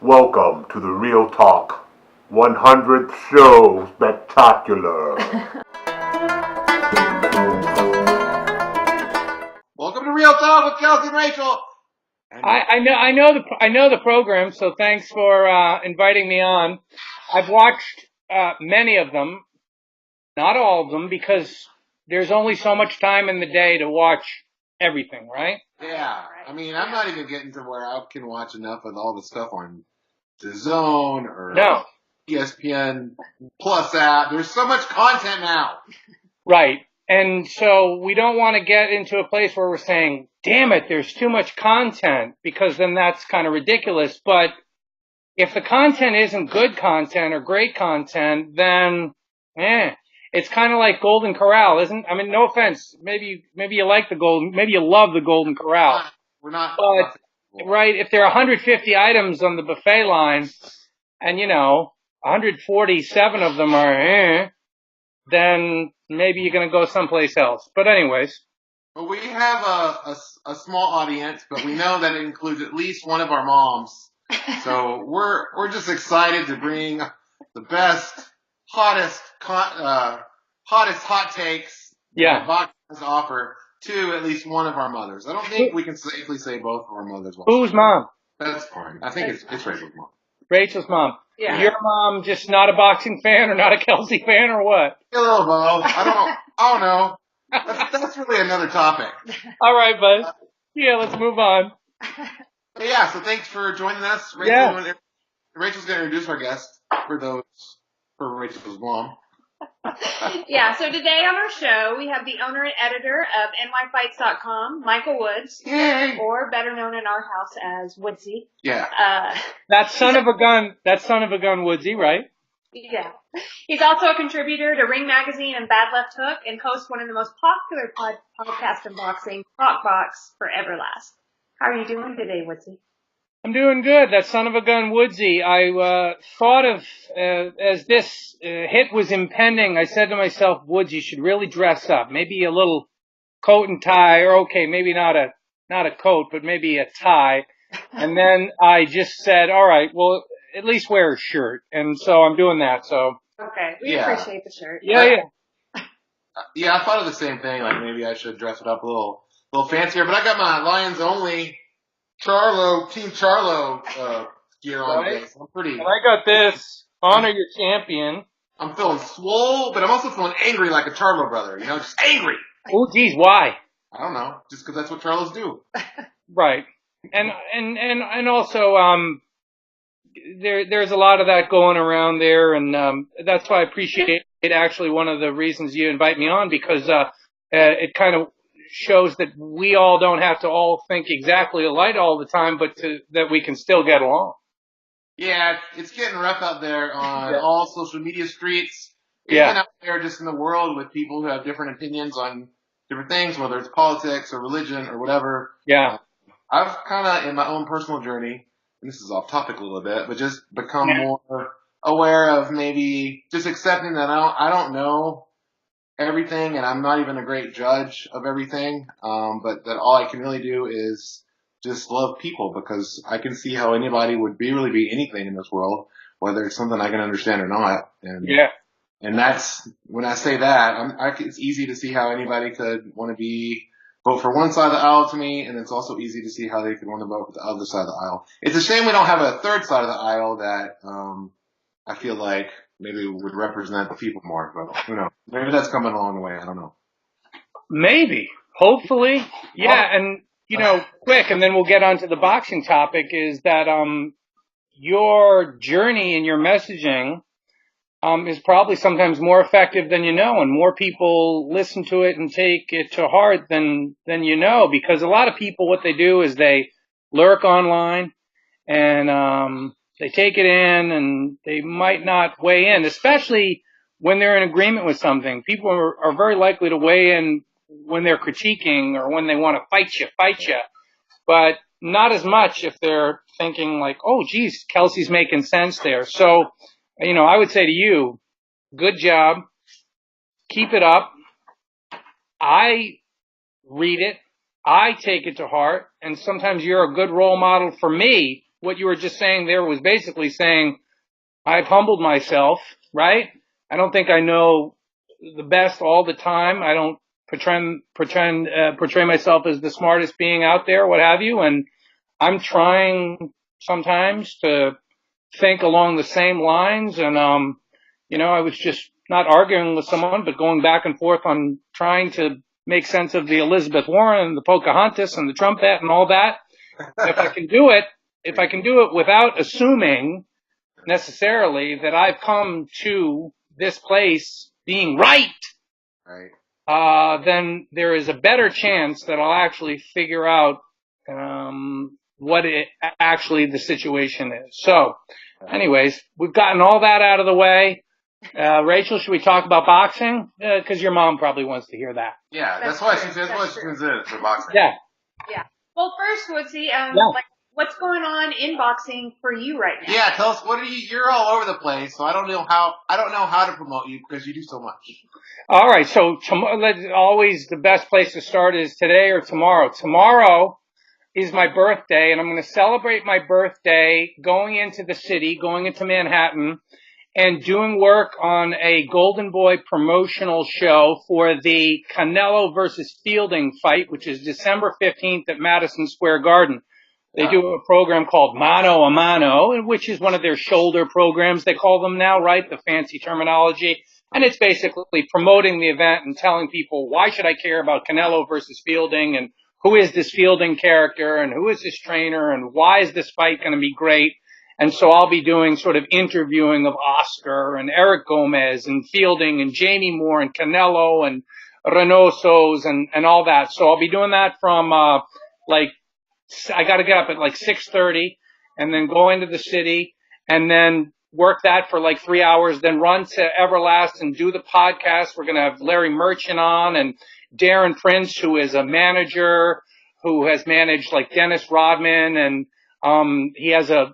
Welcome to the Real Talk 100th Show Spectacular. Welcome to Real Talk with Kelsey and Rachel. I know the program, so thanks for inviting me on. I've watched many of them, not all of them, because there's only so much time in the day to watch everything, right? Yeah, I mean, I'm not even getting to where I can watch enough of all the stuff on DAZN or ESPN Plus app. There's so much content now. Right. And so we don't want to get into a place where we're saying, damn it, there's too much content, because then that's kind of ridiculous. But if the content isn't good content or great content, then it's kind of like Golden Corral, isn't? I mean, no offense. Maybe you like maybe you love the Golden Corral. We're not. But, right, if there are 150 items on the buffet line and, 147 of them are then maybe you're going to go someplace else. But anyways. Well, we have a small audience, but we know that it includes at least one of our moms. So we're just excited to bring the best, hottest hot takes that Box has to offer to at least one of our mothers. I don't think we can safely say both of our mothers. Whose mom? That's fine. I think it's Rachel's mom. Rachel's mom. Yeah. Your mom just not a boxing fan or not a Kelsey fan or what? A little both. I don't know. That's really another topic. All right, bud. Let's move on. So thanks for joining us. Rachel's going to introduce our guest for Rachel's mom. So today on our show, we have the owner and editor of nyfights.com, Michael Woods. Yay! Or better known in our house as Woodsy. Yeah. That son of a gun, Woodsy, right? Yeah. He's also a contributor to Ring Magazine and Bad Left Hook and hosts one of the most popular podcasts in boxing, TALKBOX for Everlast. How are you doing today, Woodsy? I'm doing good. That son of a gun, Woodsy. I thought of, as this hit was impending, I said to myself, Woods, you should really dress up. Maybe a little coat and tie, or okay, maybe not a coat, but maybe a tie. And then I just said, all right, well, at least wear a shirt. And so I'm doing that, so. Okay, we appreciate the shirt. Yeah. Yeah, I thought of the same thing, like maybe I should dress it up a little fancier, but I got my Lions Only Team Charlo gear on today, so I'm pretty. And I got this, Honor Your Champion. I'm feeling swole, but I'm also feeling angry like a Charlo brother, just angry. Oh, geez, why? I don't know, just because that's what Charlos do. Right. And also, there's a lot of that going around there, and that's why I appreciate it. Actually, one of the reasons you invite me on, because it kind of shows that we all don't have to all think exactly alike all the time, but that we can still get along. Yeah, it's getting rough out there on all social media streets. Even out there just in the world with people who have different opinions on different things, whether it's politics or religion or whatever. Yeah. I've kind of, in my own personal journey, and this is off topic a little bit, but just become more aware of maybe just accepting that I don't know everything, and I'm not even a great judge of everything, but that all I can really do is just love people, because I can see how anybody would really be anything in this world, whether it's something I can understand or not. And that's, when I say that, it's easy to see how anybody could want to vote for one side of the aisle to me, and it's also easy to see how they could want to vote for the other side of the aisle. It's a shame we don't have a third side of the aisle that I feel like maybe would represent the people more, but who knows? Maybe that's coming along the way. I don't know. Maybe. Hopefully. Yeah, and, quick, and then we'll get on to the boxing topic, is that your journey and your messaging is probably sometimes more effective than you know, and more people listen to it and take it to heart than you know, because a lot of people, what they do is they lurk online and they take it in and they might not weigh in, especially when they're in agreement with something. People are very likely to weigh in when they're critiquing or when they want to fight you, but not as much if they're thinking like, oh, geez, Kelsey's making sense there. So, I would say to you, good job. Keep it up. I read it. I take it to heart. And sometimes you're a good role model for me what you were just saying there was basically saying, I've humbled myself, right? I don't think I know the best all the time. I don't portray myself as the smartest being out there, what have you. And I'm trying sometimes to think along the same lines. And, I was just not arguing with someone, but going back and forth on trying to make sense of the Elizabeth Warren and the Pocahontas and the trumpet and all that. If I can do it without assuming necessarily that I've come to this place being right, then there is a better chance that I'll actually figure out what actually the situation is. So, anyways, we've gotten all that out of the way. Rachel, should we talk about boxing? Because your mom probably wants to hear that. Yeah, that's why she tunes in for boxing. Yeah. Yeah. Well, first, Woodsy, what's going on in boxing for you right now? Yeah, tell us you're all over the place, so I don't know how to promote you because you do so much. All right, so always the best place to start is today or tomorrow. Tomorrow is my birthday, and I'm going to celebrate my birthday going into the city, going into Manhattan, and doing work on a Golden Boy promotional show for the Canelo versus Fielding fight, which is December 15th at Madison Square Garden. They do a program called Mano a Mano, which is one of their shoulder programs, they call them now, right? The fancy terminology. And it's basically promoting the event and telling people, why should I care about Canelo versus Fielding, and who is this Fielding character, and who is this trainer, and why is this fight going to be great? And so I'll be doing sort of interviewing of Oscar and Eric Gomez and Fielding and Jamie Moore and Canelo and Reynosos and all that. So I'll be doing that from I got to get up at 6:30 and then go into the city and then work that for 3 hours, then run to Everlast and do the podcast. We're going to have Larry Merchant on and Darren Prince, who is a manager who has managed Dennis Rodman, and he has a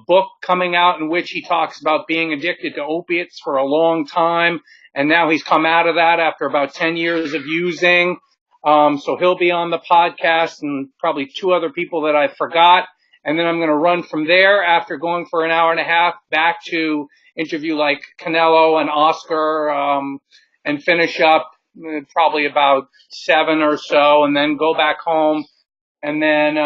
book coming out in which he talks about being addicted to opiates for a long time, and now he's come out of that after about 10 years of using. So he'll be on the podcast, and probably 2 other people that I forgot. And then I'm going to run from there after going for an hour and a half back to interview Canelo and Oscar, and finish up probably about 7 or so, and then go back home. And then,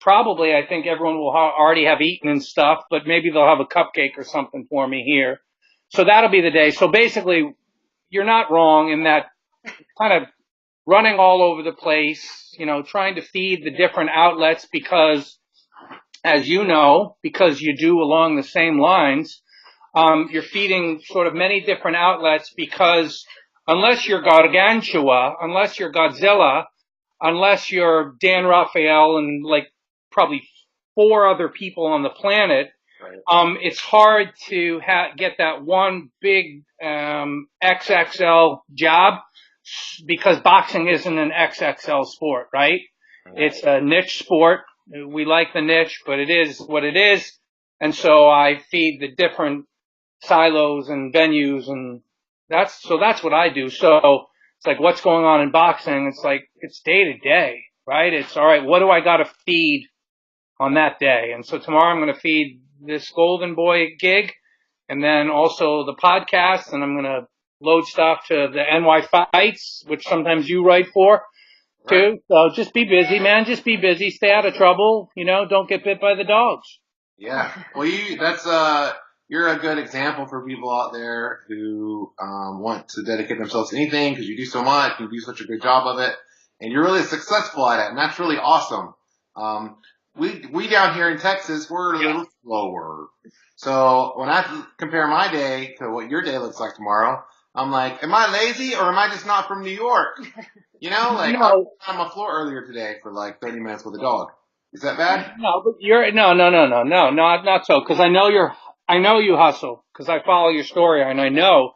probably I think everyone will already have eaten and stuff, but maybe they'll have a cupcake or something for me here. So that'll be the day. So basically, you're not wrong in that kind of running all over the place, trying to feed the different outlets because, as you know, because you do along the same lines, you're feeding sort of many different outlets because unless you're Gargantua, unless you're Godzilla, unless you're Dan Raphael and probably 4 other people on the planet, it's hard to get that one big XXL job because boxing isn't an XXL sport, right? It's a niche sport. We like the niche, but it is what it is. And so I feed the different silos and venues, and that's what I do. So it's what's going on in boxing? It's it's day to day, right? It's all right. What do I got to feed on that day? And so tomorrow I'm going to feed this Golden Boy gig, and then also the podcast, and I'm going to load stuff to the NY Fights, which sometimes you write for too. So just be busy, man. Just be busy. Stay out of trouble. Don't get bit by the dogs. Yeah. Well, you're a good example for people out there who want to dedicate themselves to anything because you do so much, you do such a good job of it, and you're really successful at it, and that's really awesome. We down here in Texas, we're a little slower. So when I compare my day to what your day looks like tomorrow, I'm like, am I lazy or am I just not from New York? I was on my floor earlier today for 30 minutes with a dog. Is that bad? No, but not so. Because I know you hustle. Because I follow your story and I know.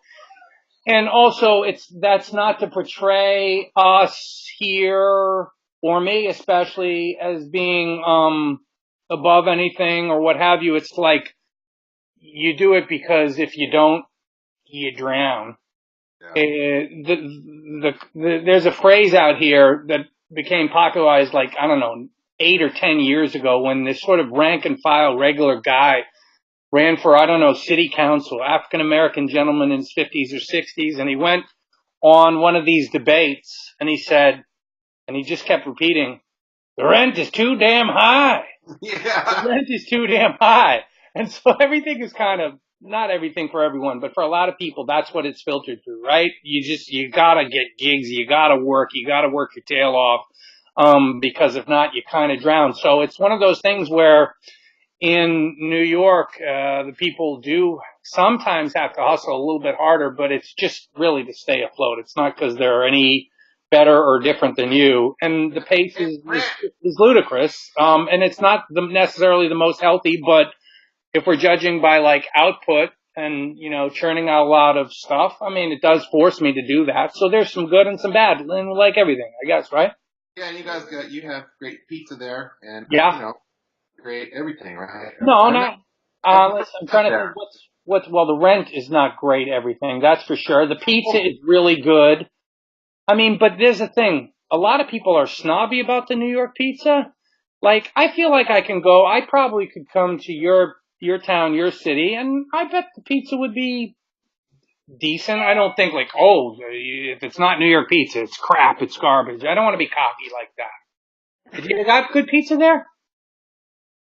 And also, that's not to portray us here, or me especially, as being above anything or what have you. It's you do it because if you don't, you drown. Yeah. There's a phrase out here that became popularized 8 8 or 10 years ago when this sort of rank and file regular guy ran for, I don't know, city council, African-American gentleman in his 50s or 60s, and he went on one of these debates, and he said, and he just kept repeating, the rent is too damn high. Yeah. The rent is too damn high. And so everything is kind of, not everything for everyone, but for a lot of people, that's what it's filtered through, right? You gotta get gigs, you gotta work your tail off, because if not, you kind of drown. So it's one of those things where in New York, the people do sometimes have to hustle a little bit harder, but it's just really to stay afloat. It's not because they're any better or different than you. And the pace is ludicrous. And it's not necessarily the most healthy, but if we're judging by like output and, churning out a lot of stuff, I mean, it does force me to do that. So there's some good and some bad, and like everything, I guess, right? Yeah, and you have great pizza there, and Yeah. great everything, right? No. Listen, I'm trying to think well, the rent is not great everything, that's for sure. The pizza is really good. I mean, but there's a thing. A lot of people are snobby about the New York pizza. Like, I feel like I probably could come to your town, your city, and I bet the pizza would be decent. I don't think like, if it's not New York pizza, it's crap, it's garbage. I don't want to be cocky like that. Did you got good pizza there?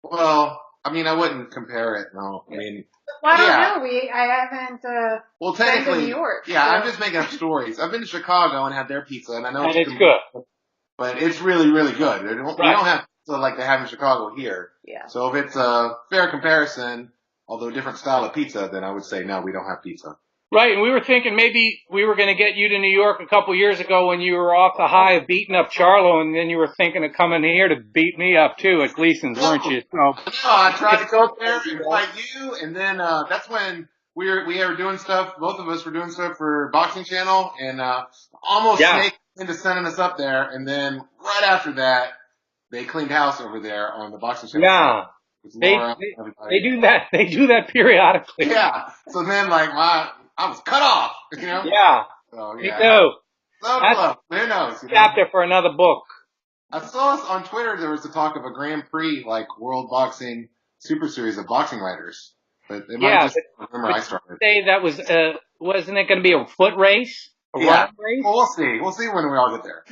Well, I mean, I wouldn't compare it. No, I mean, Well, I don't know. I haven't. Well, been technically, to New York. yeah, so. I'm just making up stories. I've been to Chicago and had their pizza, and I know And it's good. but it's really, really good. We don't have pizza like they have in Chicago here. Yeah. So if it's a fair comparison, although different style of pizza, then I would say no, we don't have pizza. Right, and we were thinking maybe we were going to get you to New York a couple years ago when you were off the high of beating up Charlo, and then you were thinking of coming here to beat me up too at Gleason's, weren't you? So, No, I tried to go there and fight you, and then that's when we were doing stuff. Both of us were doing stuff for Boxing Channel, and almost snaked into sending us up there. And then right after that, they cleaned house over there on the Boxing Channel. Yeah. They do that. They do that periodically. Yeah. So then, like, I was cut off. Yeah. So, Me too. So close. Who knows? Chapter for another book. I saw us on Twitter. There was the talk of a Grand Prix, like World Boxing Super Series of boxing writers. But it might just remember I started. Say that was wasn't it going to be a foot race? A run race? Well, we'll see. We'll see when we all get there.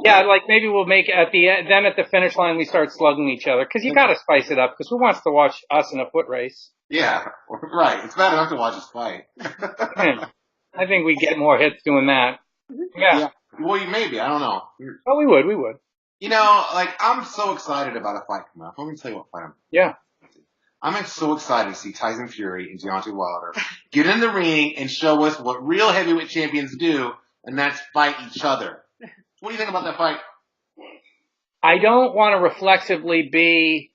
Yeah, like maybe we'll make it at the end. Then at the finish line we start slugging each other because you got to spice it up. Because who wants to watch us in a foot race? Yeah, right. It's bad enough to watch us fight. I think we get more hits doing that. Yeah. Well, maybe. I don't know. Oh, we would. We would. Like, I'm so excited about a fight coming up. Let me tell you what fight I'm so excited to see Tyson Fury and Deontay Wilder get in the ring and show us what real heavyweight champions do, and that's fight each other. What do you think about that fight? I don't want to reflexively be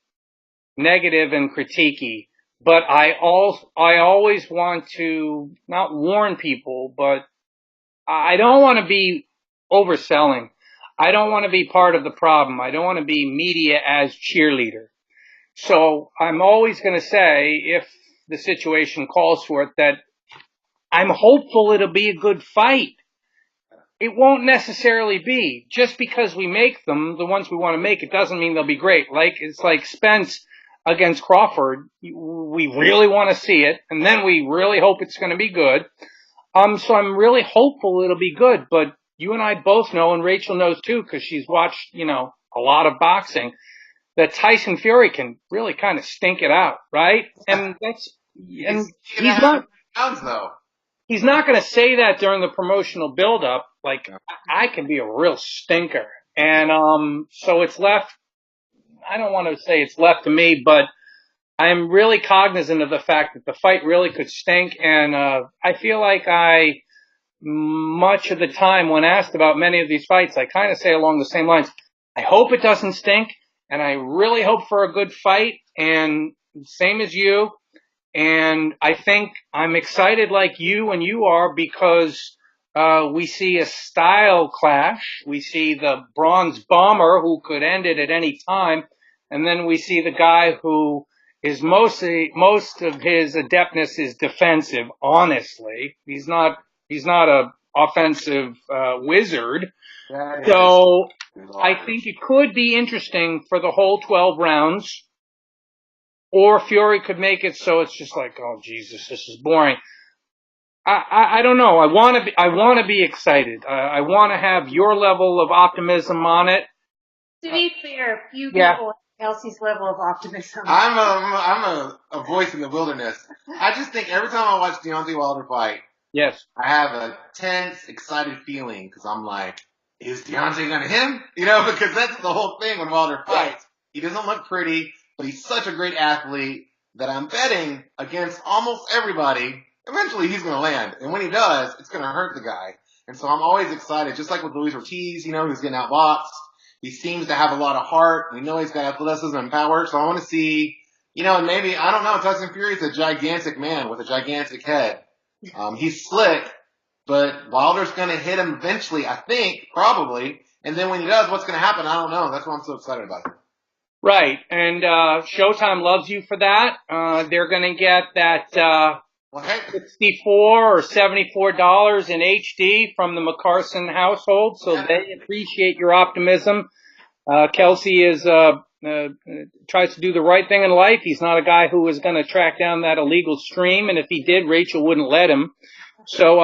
negative and critiquey, but I always want to not warn people, but I don't want to be overselling. I don't want to be part of the problem. I don't want to be media as cheerleader. So I'm always going to say, if the situation calls for it, that I'm hopeful it'll be a good fight. It won't necessarily be. Just because we make them, the ones we want to make, it doesn't mean they'll be great. It's like Spence against Crawford. We really want to see it, and then we really hope it's going to be good. So I'm really hopeful it'll be good, but you and I both know, and Rachel knows too, because she's watched, a lot of boxing, that Tyson Fury can really kind of stink it out, right? And he's not going to say that during the promotional build-up. Like, I can be a real stinker. And so it's left, I don't want to say it's left to me, but I'm really cognizant of the fact that the fight really could stink. And I feel like much of the time when asked about many of these fights, I kind of say along the same lines, I hope it doesn't stink. And I really hope for a good fight, and same as you. And I think I'm excited like you and you are because we see a style clash. We see the bronze bomber who could end it at any time. And then we see the guy who is most of his adeptness is defensive, honestly. He's not a offensive wizard. So I think it could be interesting for the whole 12 rounds. Or Fury could make it so it's just like, oh Jesus, this is boring. I don't know. I want to be excited. I want to have your level of optimism on it. To be fair, few people have Kelsey's level of optimism. I'm a voice in the wilderness. I just think every time I watch Deontay Wilder fight, yes, I have a tense, excited feeling because I'm like, is Deontay gonna hit him? You know, because that's the whole thing when Wilder fights. He doesn't look pretty, but he's such a great athlete that I'm betting against almost everybody. Eventually he's gonna land, and when he does, it's gonna hurt the guy. And so I'm always excited, just like with Luis Ortiz, you know, who's getting outboxed. He seems to have a lot of heart. We know he's got athleticism and power, so I want to see, you know, maybe, I don't know, Tyson Fury is a gigantic man with a gigantic head. He's slick, but Wilder's going to hit him eventually, I think, probably. And then when he does, what's going to happen? I don't know. That's why I'm so excited about it. Right, and Showtime loves you for that. They're going to get that 64 or $74 in HD from the McCarson household, so they appreciate your optimism. Kelsey is tries to do the right thing in life. He's not a guy who is going to track down that illegal stream, and if he did, Rachel wouldn't let him. So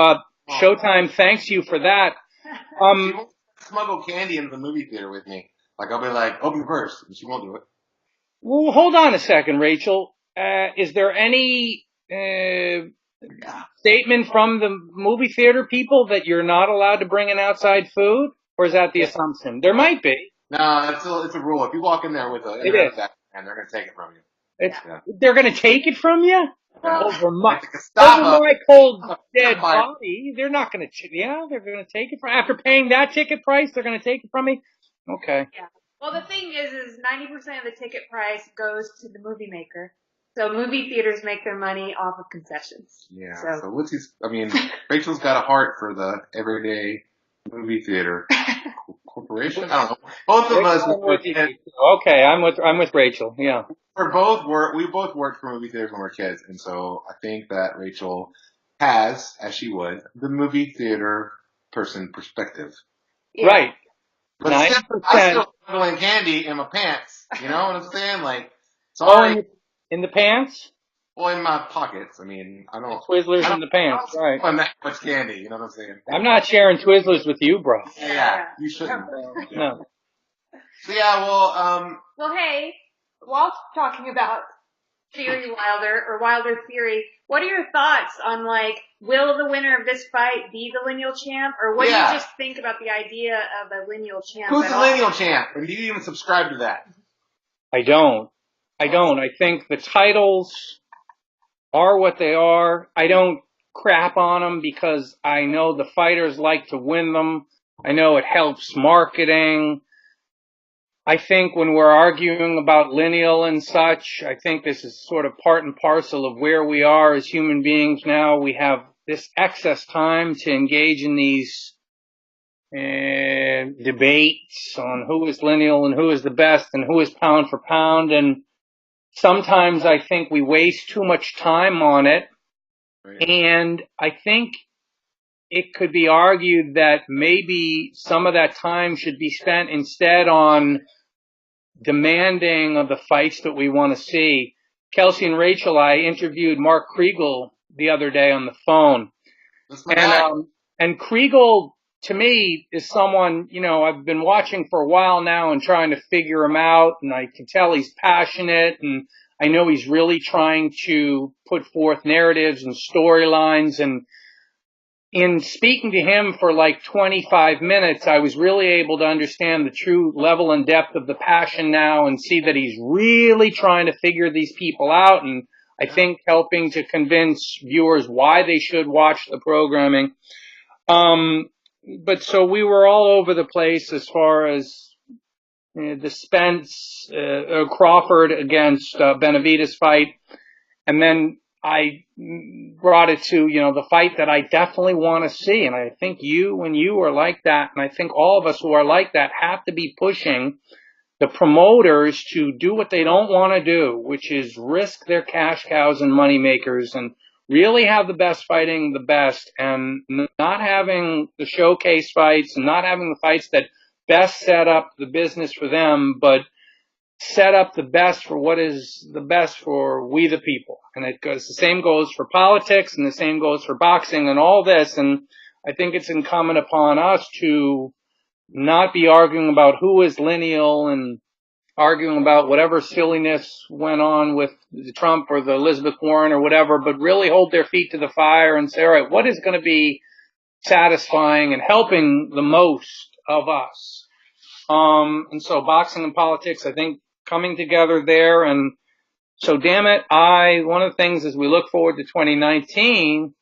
Showtime thanks you for that. She won't smuggle candy into the movie theater with me. Like, I'll be like, open the purse, and she won't do it. Well, hold on a second, Rachel. Is there any statement from the movie theater people that you're not allowed to bring in outside food? Or is that the assumption? There might be. No, it's a rule. If you walk in there with an internet and they're going to take it from you. They're going to take it from you? Over my cold dead body. They're not going to, they're going to take it from, after paying that ticket price, they're going to take it from me? Okay. Yeah. Well, the thing is 90% of the ticket price goes to the movie maker. So movie theaters make their money off of concessions. Yeah. So what's Rachel's got a heart for the everyday movie theater corporation. I don't know. Both of us. Okay, I'm with Rachel. Yeah. We both worked for movie theaters when we were kids, and so I think that Rachel has, as she would, the movie theater person perspective. Yeah. Right. But I'm still smuggling candy in my pants. You know what I'm saying? Like, sorry. In the pants? Well, in my pockets. I mean, I don't. Twizzlers in the pants, right? I'm that much candy. You know what I'm saying? I'm not sharing Twizzlers with you, bro. Yeah, you shouldn't. No. So yeah, well. Well, hey, while talking about Fury Wilder or Wilder Fury, what are your thoughts on will the winner of this fight be the lineal champ, or what do you just think about the idea of a lineal champ? Who's the lineal champ? And do you even subscribe to that? I don't. I think the titles are what they are. I don't crap on them because I know the fighters like to win them. I know it helps marketing. I think when we're arguing about lineal and such, I think this is sort of part and parcel of where we are as human beings now. We have this excess time to engage in these debates on who is lineal and who is the best and who is pound for pound. And sometimes I think we waste too much time on it. Right. And I think it could be argued that maybe some of that time should be spent instead on demanding of the fights that we want to see. Kelsey and Rachel, I interviewed Mark Kriegel the other day on the phone. And Kriegel, to me, is someone, I've been watching for a while now and trying to figure him out, and I can tell he's passionate, and I know he's really trying to put forth narratives and storylines, and in speaking to him for 25 minutes, I was really able to understand the true level and depth of the passion now and see that he's really trying to figure these people out, and I think helping to convince viewers why they should watch the programming. But so we were all over the place as far as the Spence Crawford against Benavidez fight, and then I brought it to the fight that I definitely want to see, and I think you are like that, and I think all of us who are like that have to be pushing the promoters to do what they don't want to do, which is risk their cash cows and money makers and really have the best fighting the best, and not having the showcase fights and not having the fights that best set up the business for them, but set up the best for what is the best for we the people. And the same goes for politics, and the same goes for boxing and all this. And I think it's incumbent upon us to not be arguing about who is lineal and arguing about whatever silliness went on with Trump or the Elizabeth Warren or whatever, but really hold their feet to the fire and say, all right, what is going to be satisfying and helping the most of us? And so boxing and politics, I think, coming together there. And so, damn it, one of the things as we look forward to 2019,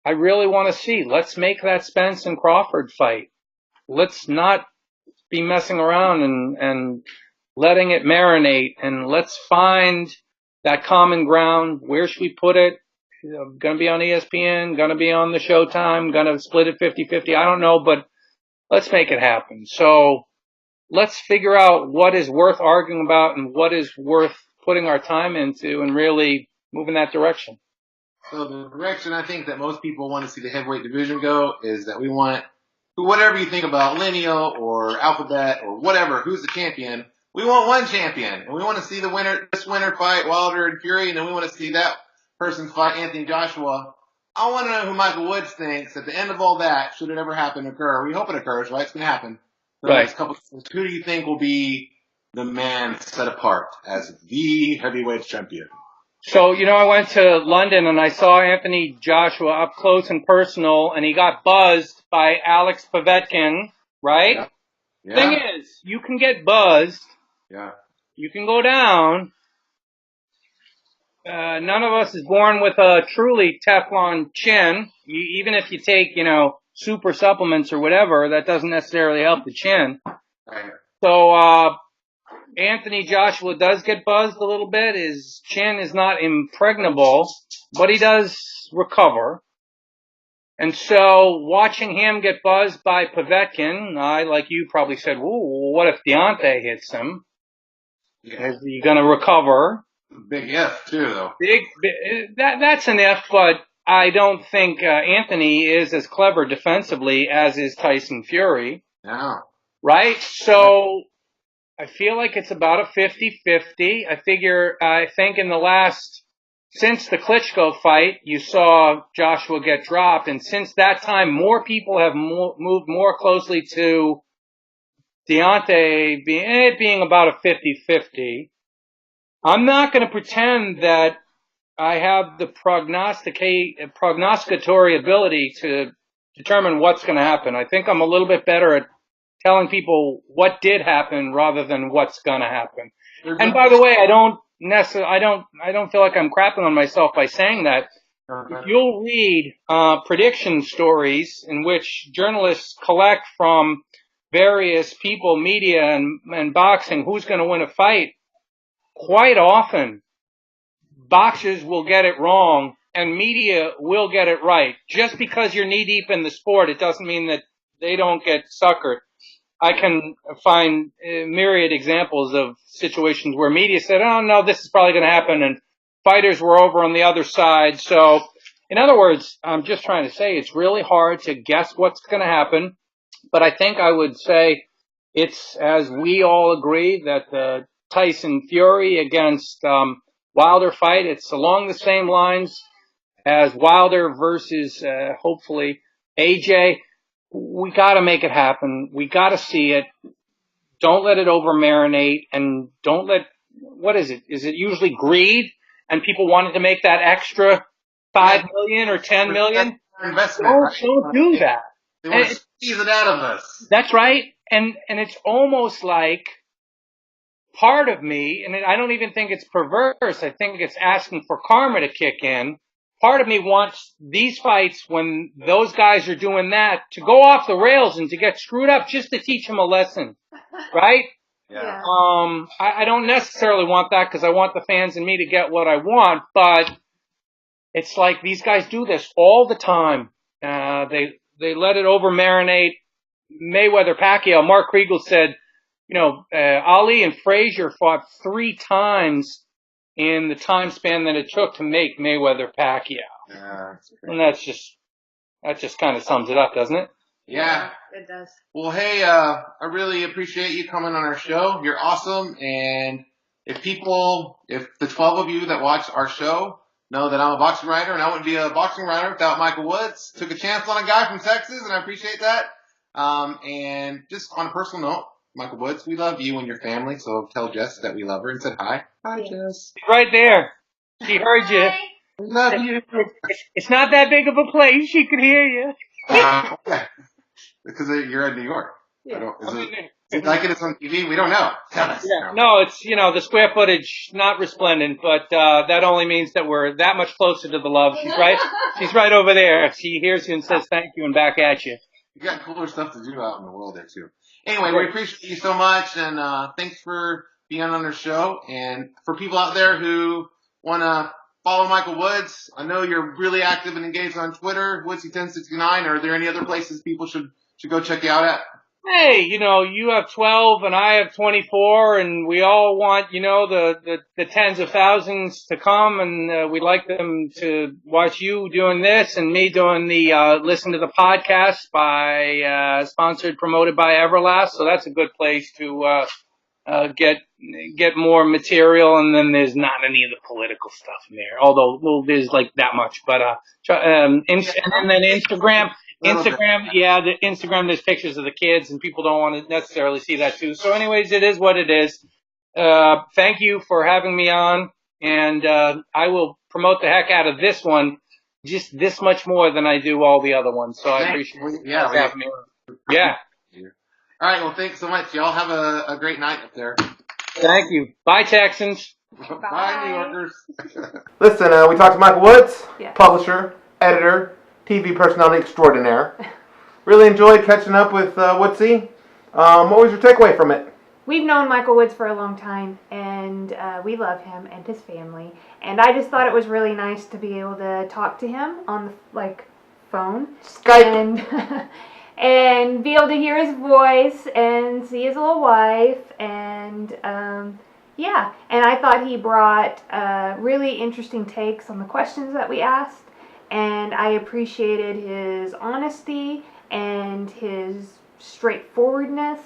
I really want to see, let's make that Spence and Crawford fight. Let's not be messing around and letting it marinate, and let's find that common ground. Where should we put it? Going to be on ESPN, going to be on the Showtime, going to split it 50-50. I don't know, but let's make it happen. So let's figure out what is worth arguing about and what is worth putting our time into and really move in that direction. So the direction I think that most people want to see the heavyweight division go is that we want, whatever you think about lineal or alphabet or whatever, who's the champion, we want one champion. And we want to see this winner fight Wilder and Fury, and then we want to see that person fight Anthony Joshua. I want to know who Michael Woods thinks at the end of all that, should it ever happen occur. We hope it occurs, right? It's going to happen. The Right. next couple of things. Who do you think will be the man set apart as the heavyweight champion? So, I went to London and I saw Anthony Joshua up close and personal, and he got buzzed by Alex Povetkin, right? Yeah. Thing is, you can get buzzed. Yeah. You can go down. None of us is born with a truly Teflon chin. Even if you take, super supplements or whatever, that doesn't necessarily help the chin. Right. So, Anthony Joshua does get buzzed a little bit. His chin is not impregnable, but he does recover. And so, watching him get buzzed by Povetkin, I, like you, probably said, "Ooh, what if Deontay hits him? Yeah. Is he going to recover?" Big if, too, though. That's an if, but I don't think Anthony is as clever defensively as is Tyson Fury. No. Right? So I feel like it's about a 50-50. I think since the Klitschko fight, you saw Joshua get dropped, and since that time, more people have moved more closely to Deontay being about a 50-50. I'm not going to pretend that I have the prognosticatory ability to determine what's going to happen. I think I'm a little bit better at telling people what did happen rather than what's going to happen. And by the way, I don't feel like I'm crapping on myself by saying that. If you'll read prediction stories in which journalists collect from various people, media, and boxing, who's going to win a fight, quite often boxers will get it wrong and media will get it right. Just because you're knee deep in the sport, it doesn't mean that they don't get suckered. I can find myriad examples of situations where media said, "Oh no, this is probably going to happen," and fighters were over on the other side. So, in other words, I'm just trying to say it's really hard to guess what's going to happen. But I think I would say it's, as we all agree, that the Tyson Fury against Wilder fight, it's along the same lines as Wilder versus hopefully AJ. We got to make it happen. We got to see it. Don't let it over marinate, and don't let, what is it? Is it usually greed and people wanted to make that extra 5 million or 10 million? Investment. Don't do that. They want to squeeze it out of us. That's right. And it's almost like part of me, and I don't even think it's perverse, I think it's asking for karma to kick in. Part of me wants these fights, when those guys are doing that, to go off the rails and to get screwed up just to teach them a lesson. Right? Yeah. I don't necessarily want that because I want the fans and me to get what I want, but it's like these guys do this all the time. They let it over marinate. Mayweather, Pacquiao, Mark Kriegel said, Ali and Frazier fought 3 times in the time span that it took to make Mayweather Pacquiao. Yeah, and that just kind of sums it up, doesn't it? Yeah. It does. Well, hey, I really appreciate you coming on our show. You're awesome. And if the 12 of you that watch our show know that I'm a boxing writer, and I wouldn't be a boxing writer without Michael Woods. Took a chance on a guy from Texas, and I appreciate that. And just on a personal note, Michael Woods, we love you and your family, so tell Jess that we love her and said hi. Hi, Jess. Right there. She heard you. Hi. We love you. It's not that big of a place. She could hear you. Yeah. Because you're in New York. Yeah. Is it like it's on TV? We don't know. Tell us. Yeah. No, it's, the square footage, not resplendent, but that only means that we're that much closer to the love. She's right over there. She hears you and says thank you and back at you. You got cooler stuff to do out in the world there too. Anyway, we appreciate you so much, and thanks for being on our show. And for people out there who want to follow Michael Woods, I know you're really active and engaged on Twitter, Woodsy1069. Are there any other places people should go check you out at? Hey, you have 12 and I have 24, and we all want, the tens of thousands to come, and we'd like them to watch you doing this and me doing the listen to the podcast promoted by Everlast. So that's a good place to get more material, and then there's not any of the political stuff in there, although there's like that much. But and then Instagram, the Instagram, there's pictures of the kids, and people don't want to necessarily see that too. So anyways, it is what it is. Thank you for having me on, and I will promote the heck out of this one just this much more than I do all the other ones. So I appreciate having me on. Yeah. All right, well, thanks so much. Y'all have a great night up there. Thank you. Bye, Texans. Bye, New Yorkers. Listen, we talked to Michael Woods, Yes. publisher, editor, TV personality extraordinaire. Really enjoyed catching up with Woodsy. What was your takeaway from it? We've known Michael Woods for a long time, and we love him and his family. And I just thought it was really nice to be able to talk to him on the phone, Skype, and be able to hear his voice and see his little wife, and yeah. And I thought he brought really interesting takes on the questions that we asked, and I appreciated his honesty and his straightforwardness.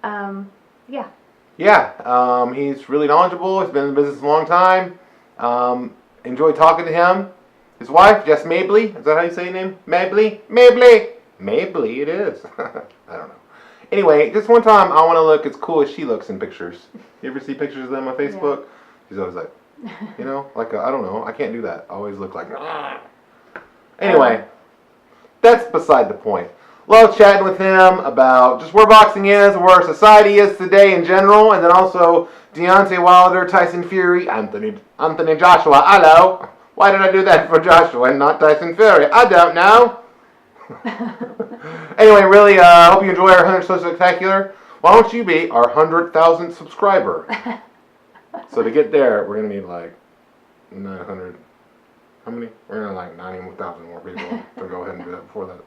Yeah. Yeah, he's really knowledgeable. He's been in the business a long time. Enjoyed talking to him. His wife, Jess Mabley. Is that how you say your name? Mabley? Mabley, it is. I don't know. Anyway, just one time I want to look as cool as she looks in pictures. You ever see pictures of them on Facebook? Yeah. She's always like, I don't know. I can't do that. I always look like, Anyway, that's beside the point. Love chatting with him about just where boxing is, where society is today in general, and then also Deontay Wilder, Tyson Fury, Anthony Joshua. Hello. Why did I do that for Joshua and not Tyson Fury? I don't know. Anyway, really hope you enjoy our 100 So Spectacular. Why don't you be our 100,000th subscriber? So to get there, we're going to need like 900. How many? We're going to like 90,000 more people to go ahead and do that before that.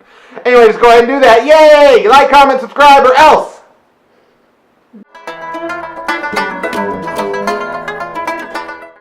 Anyway, just go ahead and do that. Yay! Like, comment, subscribe, or else.